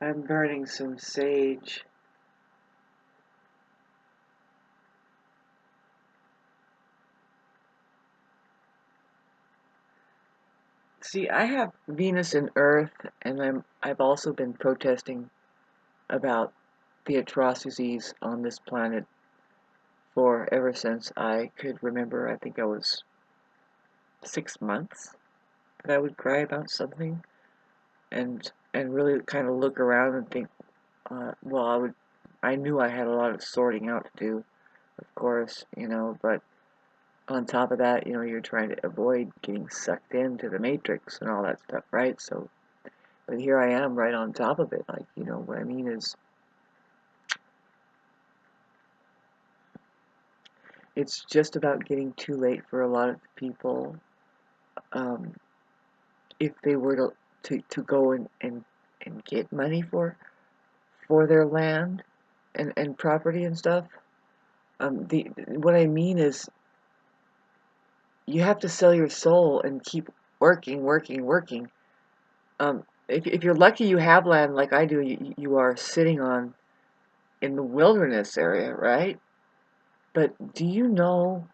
I'm burning some sage. See, I have Venus and Earth, and I've also been protesting about the atrocities on this planet for ever since I could remember. I think I was 6 months that I would cry about something and really kind of look around and think, well, I knew I had a lot of sorting out to do, of course, but on top of that, you're trying to avoid getting sucked into the matrix and all that stuff, right? So, but here I am right on top of it. Like, what I mean is, it's just about getting too late for a lot of people. Um, if they were to go and get money for their land and property and stuff. The what I mean is you have to sell your soul and keep working, working, working. If you're lucky, you have land like I do. You are sitting on in the wilderness area, right? But do you know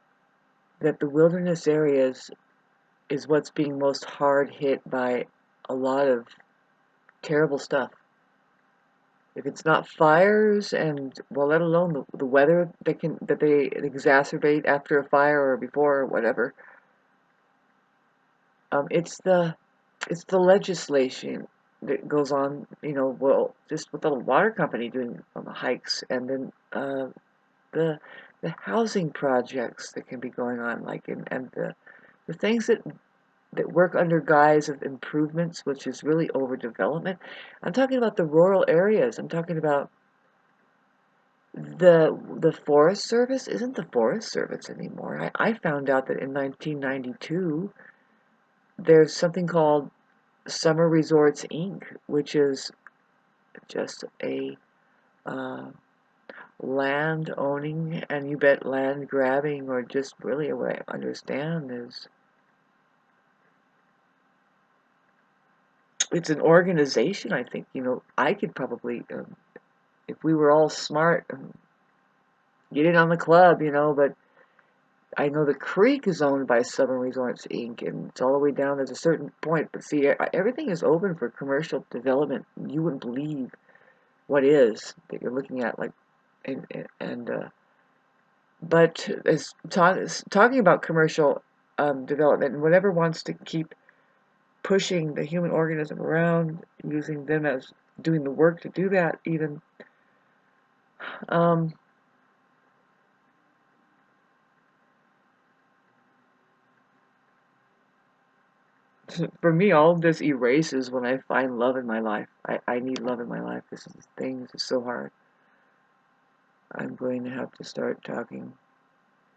that the wilderness areas is what's being most hard hit by a lot of terrible stuff? If it's not fires and, well, let alone the weather that they exacerbate after a fire or before or whatever, it's the legislation that goes on, well, just with the water company doing hikes, and then the the housing projects that can be going on, like, and the things that work under guise of improvements, which is really overdevelopment. I'm talking about the rural areas. I'm talking about the Forest Service isn't the Forest Service anymore. I found out that in 1992 there's something called Summer Resorts Inc., which is just a uh, land owning and you bet land grabbing, or just really what I understand is it's an organization. I think I could probably, if we were all smart, get in on the club, but I know the creek is owned by Southern Resorts Inc. and it's all the way down. There's a certain point, but see, everything is open for commercial development. You wouldn't believe what is that you're looking at, like, and but as talking about commercial development, and whatever wants to keep pushing the human organism around, using them as doing the work to do that, even. Um, for me, all of this erases when I find love in my life. I need love in my life. This is the thing. This is so hard. I'm going to have to start talking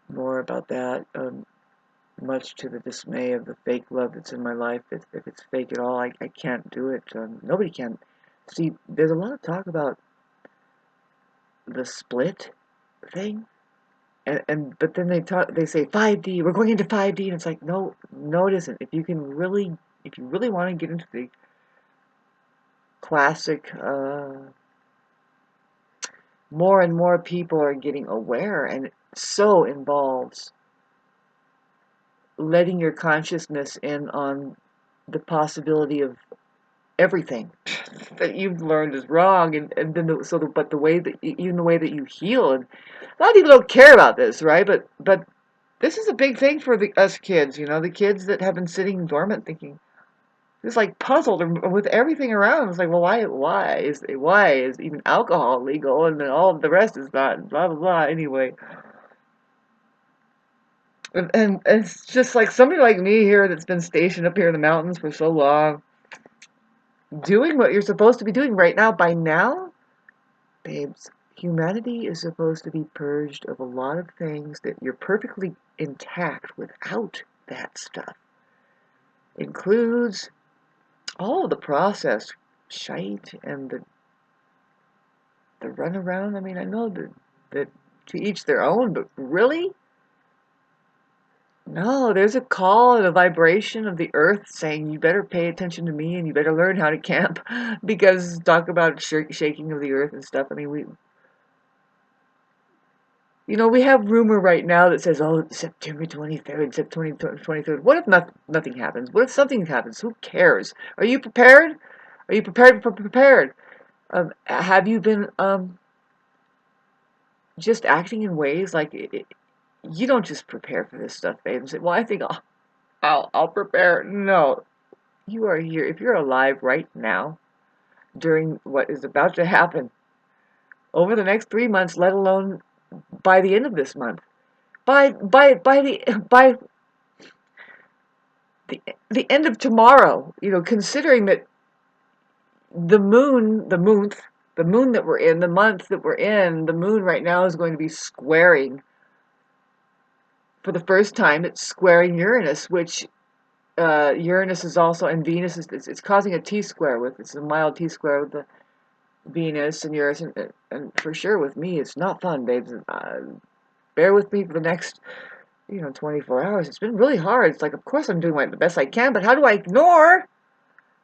more about that, much to the dismay of the fake love that's in my life. If it's fake at all, I can't do it. Nobody can. See, there's a lot of talk about the split thing, and but then they say 5D. We're going into 5D, and it's like, no, no, it isn't. If you really want to get into the classic, more and more people are getting aware, and it so involves letting your consciousness in on the possibility of everything that you've learned is wrong, and then but the way that even the way that you heal, and a lot of people don't care about this, right? But this is a big thing for us kids, the kids that have been sitting dormant, thinking, just like puzzled with everything around. It's like, well, why is even alcohol legal and then all of the rest is not, blah blah blah. Anyway, and it's just like somebody like me here that's been stationed up here in the mountains for so long, doing what you're supposed to be doing right now. By now, babes, humanity is supposed to be purged of a lot of things that you're perfectly intact without that stuff. Includes all of the processed shite and the runaround. I mean, I know that to each their own, but really, No, there's a call and a vibration of the earth saying you better pay attention to me and you better learn how to camp because talk about shaking of the earth and stuff. I mean, we have rumor right now that says, oh, September 23rd, September 23rd. What if nothing happens? What if something happens? Who cares? Are you prepared? Are you prepared? Have you been just acting in ways like you don't just prepare for this stuff, babe, and say, well, I think I'll prepare. No, you are here. If you're alive right now, during what is about to happen over the next 3 months, let alone by the end of this month, by the end of tomorrow, considering that the moon that we're in, the month that we're in, the moon right now is going to be squaring for the first time. It's squaring Uranus, which Uranus is also, and Venus is, it's causing a T-square it's a mild T-square with the Venus and Uranus, and for sure with me, it's not fun, babes. Bear with me for the next, 24 hours. It's been really hard. It's like, of course I'm doing the best I can, but how do I ignore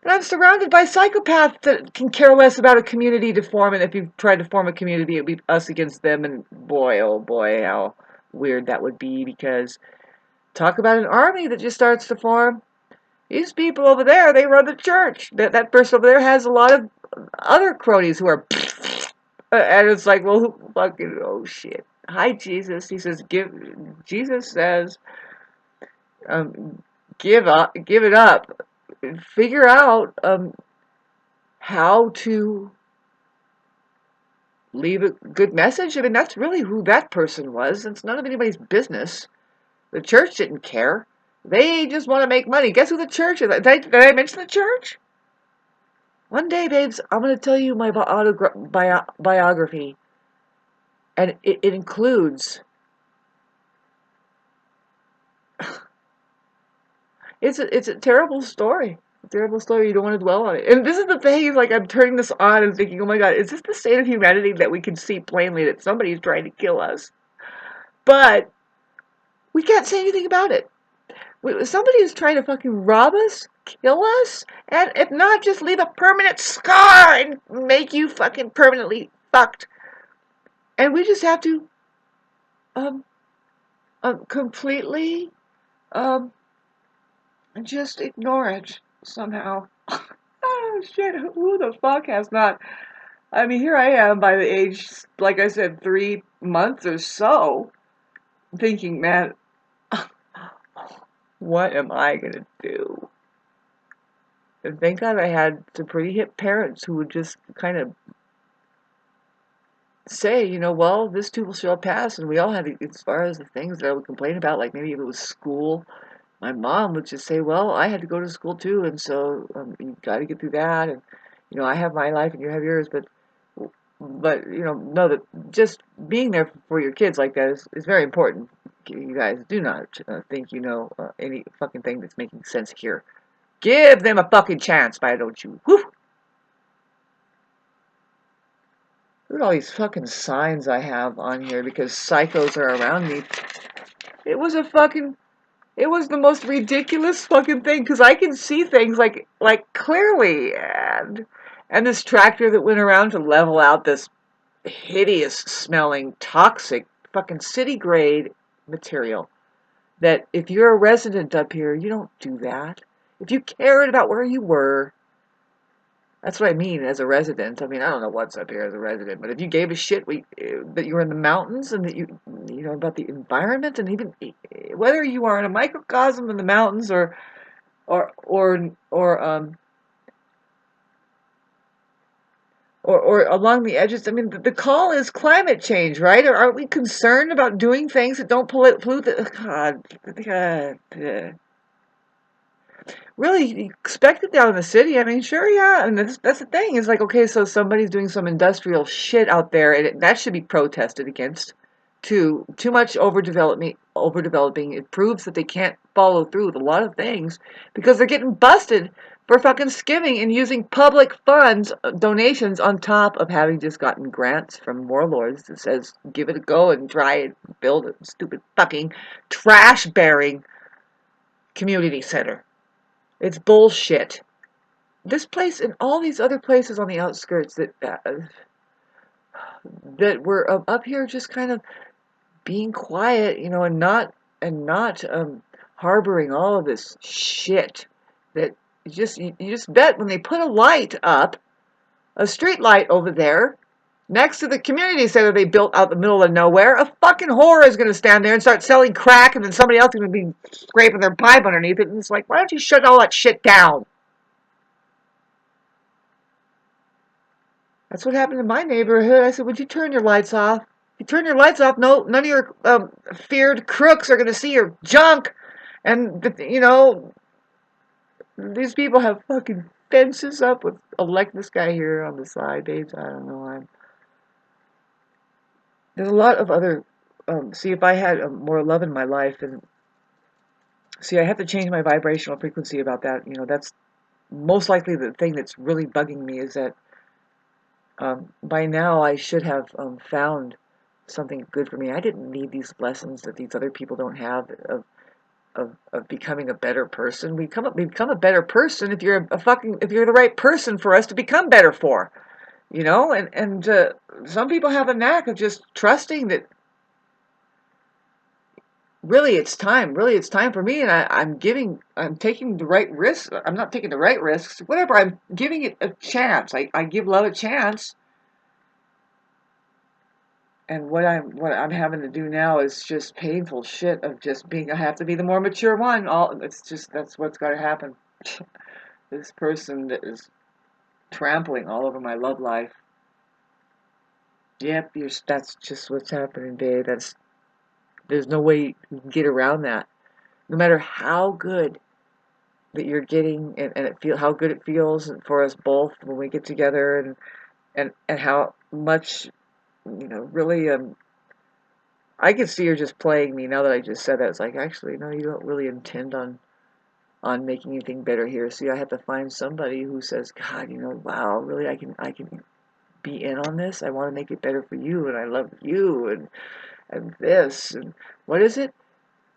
that I'm surrounded by psychopaths that can care less about a community to form, and if you tried to form a community, it'd be us against them, and boy, oh boy, how weird that would be, because talk about an army that just starts to form. These people over there, they run the church. That person over there has a lot of other cronies who are, and it's like, well, who fucking, oh shit. Hi, Jesus. He says, Jesus says, um, give it up. Figure out how to leave a good message. I mean, that's really who that person was. It's none of anybody's business. The church didn't care. They just want to make money. Guess who the church is? Did I mention the church? One day, babes, I'm going to tell you my biography, and it includes. It's a terrible story. A terrible story. You don't want to dwell on it. And this is the thing: is like I'm turning this on and thinking, oh my God, is this the state of humanity that we can see plainly that somebody's trying to kill us? But we can't say anything about it. Somebody is trying to fucking rob us, kill us, and if not, just leave a permanent scar and make you fucking permanently fucked. And we just have to um, completely um, just ignore it somehow. Oh shit, who the fuck has not? I mean, here I am by the age, like I said, 3 months or so, thinking, man, what am I gonna do? And thank God I had some pretty hip parents who would just kind of say, well, this too shall pass, and we all had, as far as the things that I would complain about, like maybe if it was school, my mom would just say, well, I had to go to school too, and so you got to get through that, and I have my life and you have yours, but know that just being there for your kids like that is very important. You guys do not think any fucking thing that's making sense here. Give them a fucking chance, why don't you? Whew. Look at all these fucking signs I have on here because psychos are around me. It was it was the most ridiculous fucking thing because I can see things like clearly, and this tractor that went around to level out this hideous smelling toxic fucking city grade material that if you're a resident up here, you don't do that. If you cared about where you were, that's what I mean as a resident. I mean, I don't know what's up here as a resident, but if you gave a shit that you were in the mountains and that you know about the environment, and even whether you are in a microcosm in the mountains or or or um or along the edges. I mean, the call is climate change, right? Or aren't we concerned about doing things that don't pollute the God, really, you expect it down in the city. I mean, sure, yeah. And that's the thing. It's like, okay, so somebody's doing some industrial shit out there, and that should be protested against. Too much overdeveloping. It proves that they can't follow through with a lot of things because they're getting busted for fucking skimming and using public funds, donations, on top of having just gotten grants from warlords that says give it a go and try it, build a stupid fucking trash bearing community center. It's bullshit. This place and all these other places on the outskirts that were up here just kind of being quiet, and not harboring all of this shit that you just bet when they put a light up, a street light over there next to the community center they built out in the middle of nowhere, a fucking whore is going to stand there and start selling crack, and then somebody else is going to be scraping their pipe underneath it, and it's like, why don't you shut all that shit down? That's what happened in my neighborhood. I said, would you turn your lights off? If you turn your lights off, no, none of your feared crooks are going to see your junk. And, these people have fucking fences up with, like this guy here on the side, babes. I don't know. There's a lot of other, see, if I had more love in my life, and see, I have to change my vibrational frequency about that. That's most likely the thing that's really bugging me is that by now I should have found something good for me. I didn't need these lessons that these other people don't have of becoming a better person. We become a better person if you're if you're the right person for us to become better for. And some people have a knack of just trusting that really it's time for me, and I'm taking the right risks. I'm not taking the right risks, whatever. I'm giving it a chance. I give love a chance. And what I'm having to do now is just painful shit of just being. I have to be the more mature one. That's what's got to happen. This person that is trampling all over my love life. Yep, that's just what's happening, babe. There's no way you can get around that. No matter how good that you're getting, and how good it feels for us both when we get together, and how much, really, I can see you're just playing me now that I just said that. It's like, actually, no, you don't really intend on making anything better here. See, I have to find somebody who says, God, wow, really, I can be in on this. I want to make it better for you, and I love you, and this, and what is it?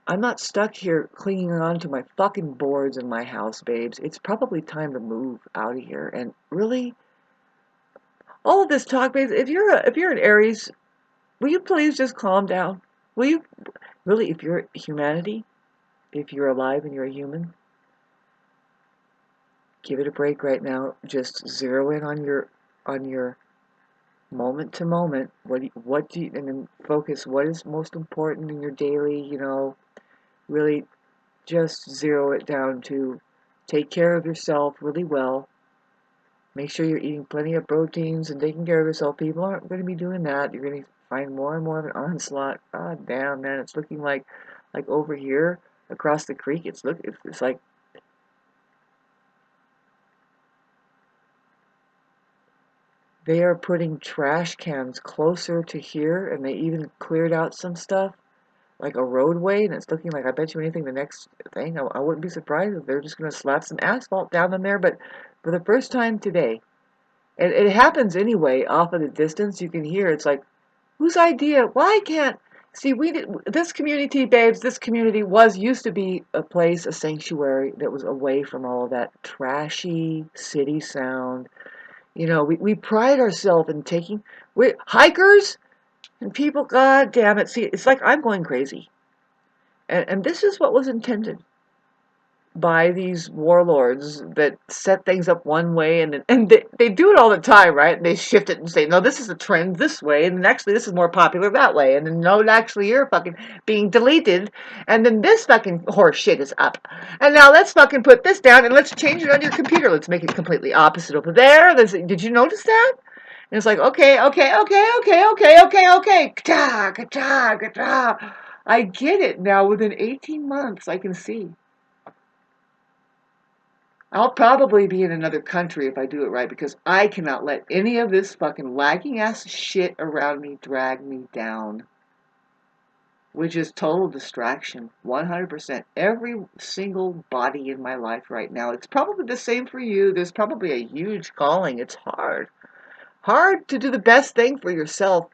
I'm not stuck here clinging on to my fucking boards in my house, babes. It's probably time to move out of here. And really, all of this talk, babes, if you're an Aries, will you please just calm down? Will you really, if you're humanity, if you're alive and you're a human, give it a break right now. Just zero in on your moment to moment. And then focus. What is most important in your daily? Really, just zero it down to take care of yourself really well. Make sure you're eating plenty of proteins and taking care of yourself. People aren't going to be doing that. You're going to find more and more of an onslaught. God damn, man, it's looking like over here across the creek. It's like they are putting trash cans closer to here, and they even cleared out some stuff like a roadway, and it's looking like, I bet you anything, the next thing, I wouldn't be surprised if they're just going to slap some asphalt down in there. But for the first time today, and it happens anyway, off in the distance, you can hear, it's like, whose idea? Why can't, see, this community, babes, this community used to be a place, a sanctuary that was away from all of that trashy city sound. We pride ourselves in we hikers and people, god damn it, see, it's like I'm going crazy. And this is what was intended by these warlords that set things up one way, and they do it all the time, right? And they shift it and say, no, this is a trend this way, and actually this is more popular that way, and then no, actually you're fucking being deleted, and then this fucking horse shit is up, and now let's fucking put this down and let's change it on your computer. Let's make it completely opposite over there. Did you notice that? And it's like, okay, okay, okay, okay, okay, okay, okay. Ka-ta, ka-ta, ka-ta. I get it now. Within 18 months, I can see. I'll probably be in another country if I do it right, because I cannot let any of this fucking lagging ass shit around me drag me down. which is total distraction, 100%. Every single body in my life right now, it's probably the same for you. There's probably a huge calling. It's hard. Hard to do the best thing for yourself.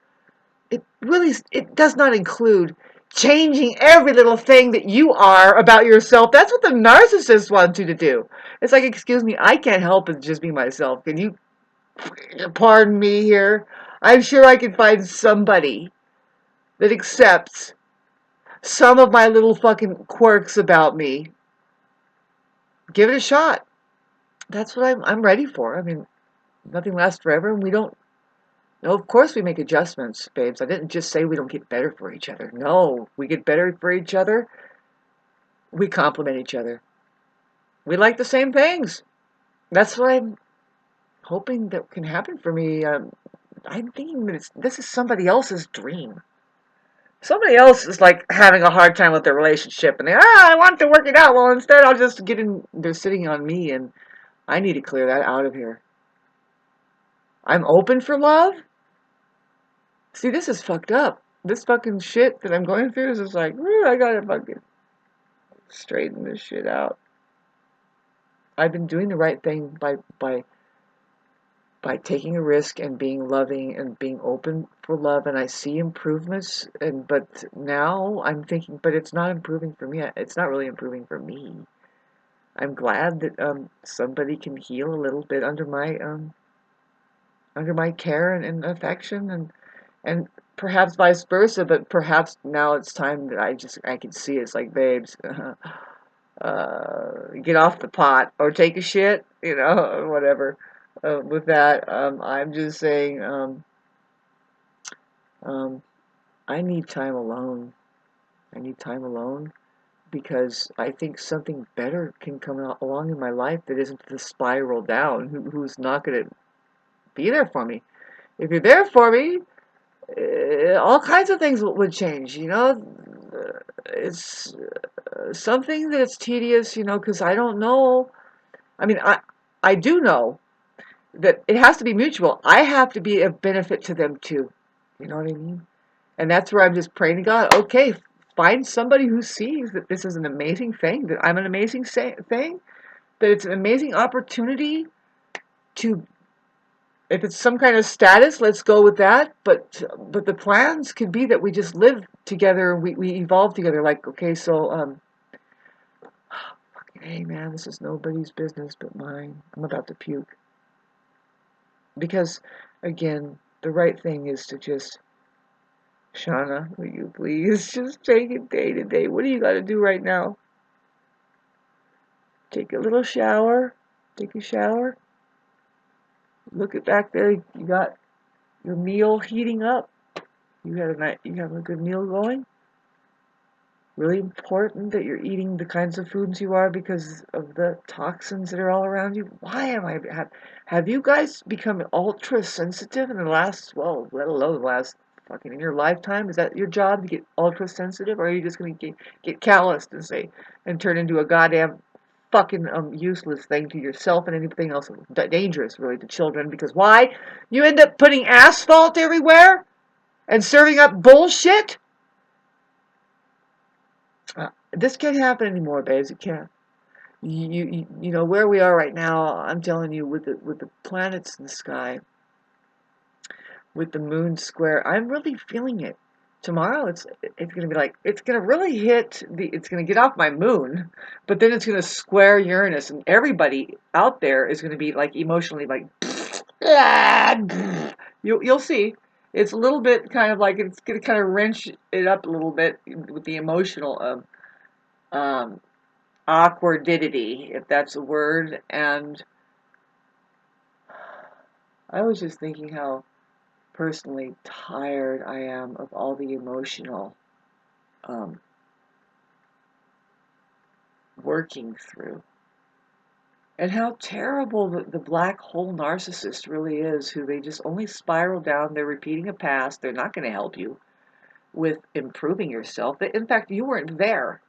It does not include changing every little thing that you are about yourself. That's what the narcissist wants you to do. It's like, excuse me, I can't help but just be myself. Can you pardon me here? I'm sure I can find somebody that accepts some of my little fucking quirks about me. Give it a shot. That's what I'm ready for. I mean, nothing lasts forever, and we don't. No, of course we make adjustments, babes. I didn't just say we don't get better for each other. No, we get better for each other. We complement each other. We like the same things. That's what I'm hoping that can happen for me. I'm thinking that this is somebody else's dream. Somebody else is like having a hard time with their relationship, and I want to work it out. Well, instead, I'll just get in. They're sitting on me, and I need to clear that out of here. I'm open for love. See, this is fucked up. This fucking shit that I'm going through is just like, I gotta fucking straighten this shit out. I've been doing the right thing by taking a risk and being loving and being open for love, and I see improvements, but now I'm thinking, but it's not improving for me. It's not really improving for me. I'm glad that somebody can heal a little bit under my care and affection, and perhaps vice versa, but perhaps now it's time that I can see it's like, babes, get off the pot or take a shit, or whatever. With that, I'm just saying, um, I need time alone. I need time alone because I think something better can come along in my life that isn't the spiral down, who's not going to be there for me. If you're there for me, all kinds of things would change, It's something that's tedious, because I don't know. I mean, I do know that it has to be mutual. I have to be a benefit to them too. You know what I mean? And that's where I'm just praying to God, okay, find somebody who sees that this is an amazing thing, that I'm an amazing thing, that it's an amazing opportunity to, if it's some kind of status, let's go with that. But the plans could be that we just live together, we evolve together. Like, okay, so hey man, this is nobody's business but mine. I'm about to puke. Because again, the right thing is to just, Shauna, will you please just take it day to day? What do you got to do right now? Take a little shower. Take a shower. Look at back there. You got your meal heating up. You have a good meal going. Really important that you're eating the kinds of foods you are because of the toxins that are all around you. Why am I have you guys become ultra sensitive in the last, well, let alone the last fucking in your lifetime? Is that your job, to get ultra sensitive, or are you just gonna get calloused and turn into a goddamn fucking useless thing to yourself and anything else dangerous really to children? Because why? You end up putting asphalt everywhere and serving up bullshit. This can't happen anymore, babes. It can't. You know where we are right now. I'm telling you, with the planets in the sky, with the moon square, I'm really feeling it. Tomorrow, it's gonna be like, it's gonna really hit it's gonna get off my moon, but then it's gonna square Uranus, and everybody out there is gonna be like emotionally like, you'll see. It's a little bit kind of like, it's gonna kind of wrench it up a little bit with the emotional um awkwardity, if that's a word. And I was just thinking how personally tired I am of all the emotional um, working through. And how terrible the black hole narcissist really is, who they just only spiral down. They're repeating a past. They're not going to help you with improving yourself. In fact, you weren't there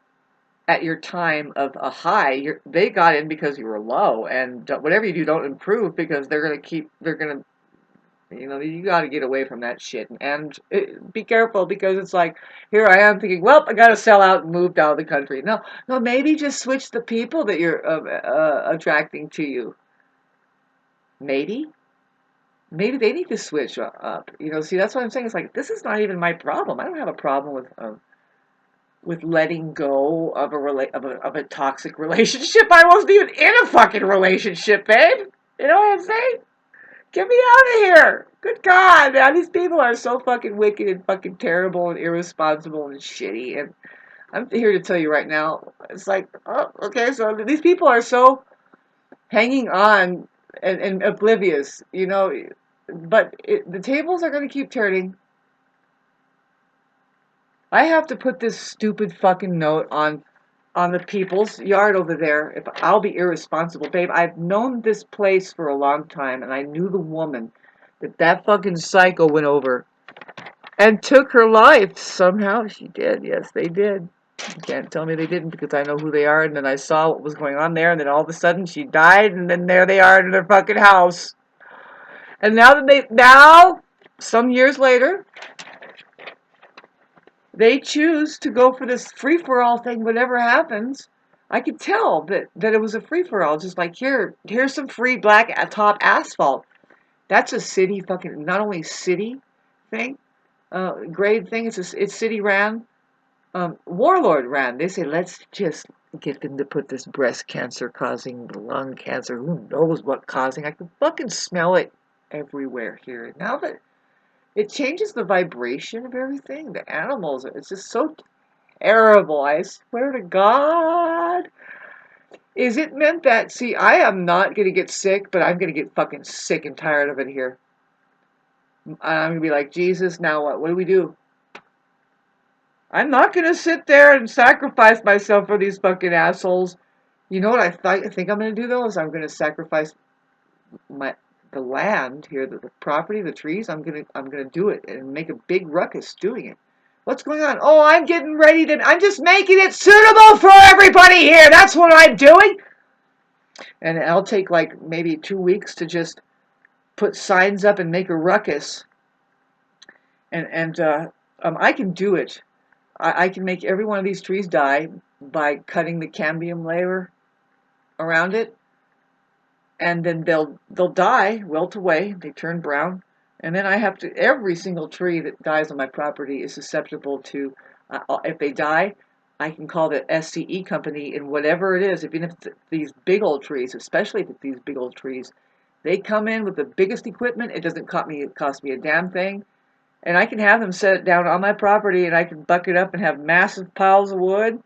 at your time of a high. They got in because you were low, and whatever you do, don't improve, because they're going to You know, you got to get away from that shit and be careful because it's like here I am thinking, well, I got to sell out and move out of the country. No, no, maybe just switch the people that you're attracting to you. Maybe, maybe they need to switch up. You know, see, that's what I'm saying. It's like this is not even my problem. I don't have a problem with letting go of of a toxic relationship. I wasn't even in a fucking relationship, babe. You know what I'm saying? Get me out of here! Good God, man, these people are so fucking wicked and fucking terrible and irresponsible and shitty. And I'm here to tell you right now, it's like, oh, okay, so these people are so hanging on and oblivious, you know. But the tables are going to keep turning. I have to put this stupid fucking note on the people's yard over there. If I'll be irresponsible, babe, I've known this place for a long time, and I knew the woman that fucking psycho went over and took her life. Somehow she did. Yes, they did. You can't tell me they didn't because I know who they are, and then I saw what was going on there, and then all of a sudden she died, and then there they are in their fucking house. And now, some years later, they choose to go for this free for all thing, whatever happens. I could tell that it was a free for all, just like here's some free black top asphalt. That's a city fucking not only city thing, grade thing. It's city ran, warlord ran. They say let's just get them to put this breast cancer causing lung cancer. Who knows what causing? I can fucking smell it everywhere here. Now that it changes the vibration of everything, the animals. It's just so terrible. I swear to God. Is it meant that, see, I am not going to get sick, but I'm going to get fucking sick and tired of it here. I'm going to be like, Jesus, now what? What do we do? I'm not going to sit there and sacrifice myself for these fucking assholes. You know what I think I'm going to do, though, is I'm going to sacrifice the land here, the property, the trees. I'm gonna do it and make a big ruckus doing it. What's going on? Oh, I'm getting ready to. I'm just making it suitable for everybody here. That's what I'm doing. And I'll take like maybe 2 weeks to just put signs up and make a ruckus. And I can do it. I can make every one of these trees die by cutting the cambium layer around it, and then they'll die, wilt away. They turn brown, and then I have to. Every single tree that dies on my property is susceptible to. If they die, I can call the SCE company and whatever it is. Even if it's these big old trees, especially if it's these big old trees, they come in with the biggest equipment. It doesn't cost me a damn thing, and I can have them set it down on my property, and I can buck it up and have massive piles of wood.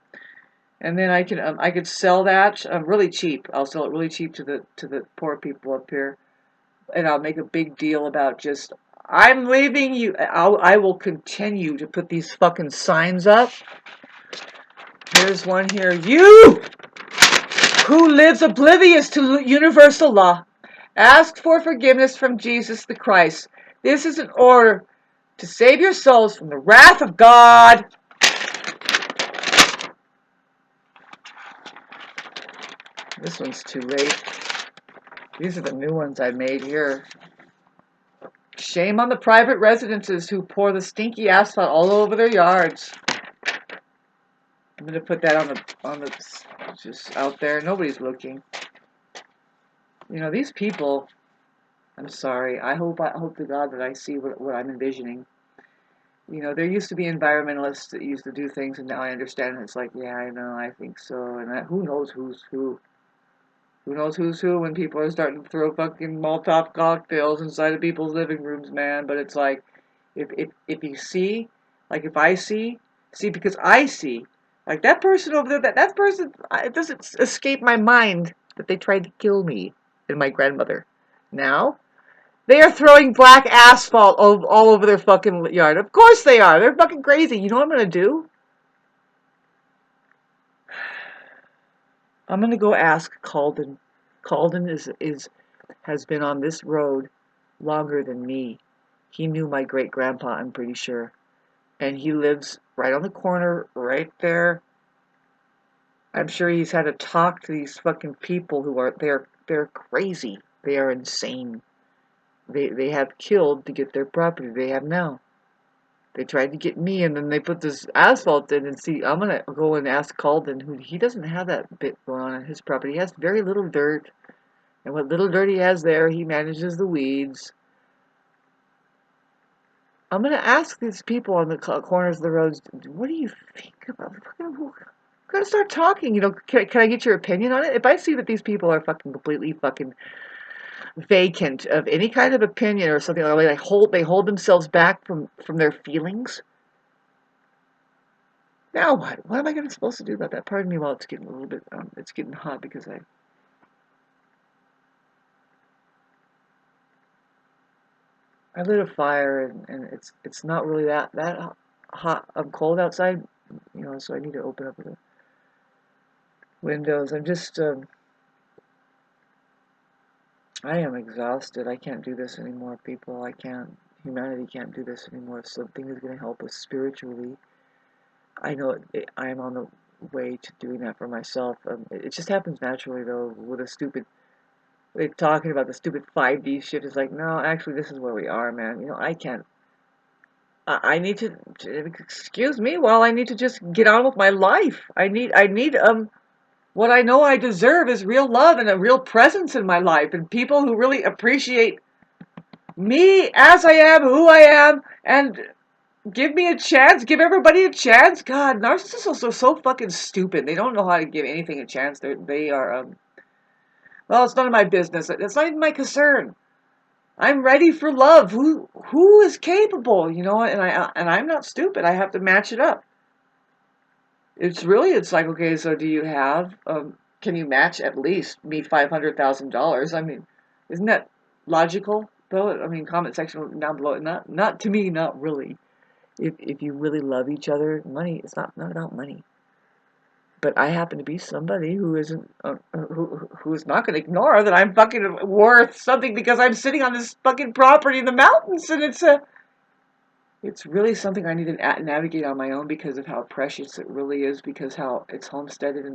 And then I could sell that really cheap. I'll sell it really cheap to the poor people up here, and I'll make a big deal about just I'm leaving you. I will continue to put these fucking signs up. Here's one here. You who lives oblivious to universal law, ask for forgiveness from Jesus the Christ. This is an order to save your souls from the wrath of God. This one's too late. These are the new ones I made here. Shame on the private residences who pour the stinky asphalt all over their yards. I'm gonna put that on the just out there. Nobody's looking. You know, these people. I'm sorry. I hope to God that I see what I'm envisioning. You know, there used to be environmentalists that used to do things, and now I understand. It's like, yeah, I know, I think so, and who knows who's who. Who knows who's who when people are starting to throw fucking Molotov cocktails inside of people's living rooms, man. But it's like, if you see, like if I see because I see, like that person over there, that person, it doesn't escape my mind that they tried to kill me and my grandmother. Now they are throwing black asphalt all over their fucking yard. Of course they are. They're fucking crazy. You know what I'm gonna do? I'm gonna go ask Calden. Calden has been on this road longer than me. He knew my great grandpa, I'm pretty sure. And he lives right on the corner, right there. I'm sure he's had to talk to these fucking people who are they're crazy. They are insane. they have killed to get their property they have now. They tried to get me, and then they put this asphalt in. And see, I'm gonna go and ask Calden, who he doesn't have that bit going on his property. He has very little dirt, and what little dirt he has there, he manages the weeds. I'm gonna ask these people on the corners of the roads, what do you think about? We're gonna start talking. Can I get your opinion on it? If I see that these people are fucking completely fucking vacant of any kind of opinion or something, like they hold themselves back from their feelings. Now what? What am I supposed to do about that? Pardon me while it's getting a little bit it's getting hot because I lit a fire, and it's not really that hot. I'm cold outside, so I need to open up the windows. I am exhausted. I can't do this anymore, people. I can't. Humanity can't do this anymore. If something is going to help us spiritually, I know I am on the way to doing that for myself. It just happens naturally, though, with a stupid. They're talking about the stupid 5D shift. It's like, no, actually, this is where we are, man. I can't. I need to. Excuse me. Well, I need to just get on with my life. I need. What I know I deserve is real love and a real presence in my life, and people who really appreciate me as I am, who I am, and give me a chance, give everybody a chance. God, narcissists are so fucking stupid. They don't know how to give anything a chance. They are, well, it's none of my business. It's not even my concern. I'm ready for love. Who is capable, and I'm not stupid. I have to match it up. It's like, okay, so do you have, can you match at least me $500,000? I mean, isn't that logical, though? I mean, comment section down below. Not to me, not really. If you really love each other, money, it's not about money. But I happen to be somebody who isn't, who is not going to ignore that I'm fucking worth something because I'm sitting on this fucking property in the mountains, and it's really something I need to navigate on my own because of how precious it really is, because how it's homesteaded,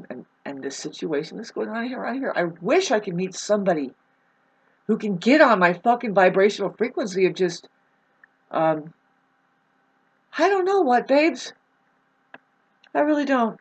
and the situation that's going on here, right here. I wish I could meet somebody who can get on my fucking vibrational frequency of just, I don't know what, babes. I really don't.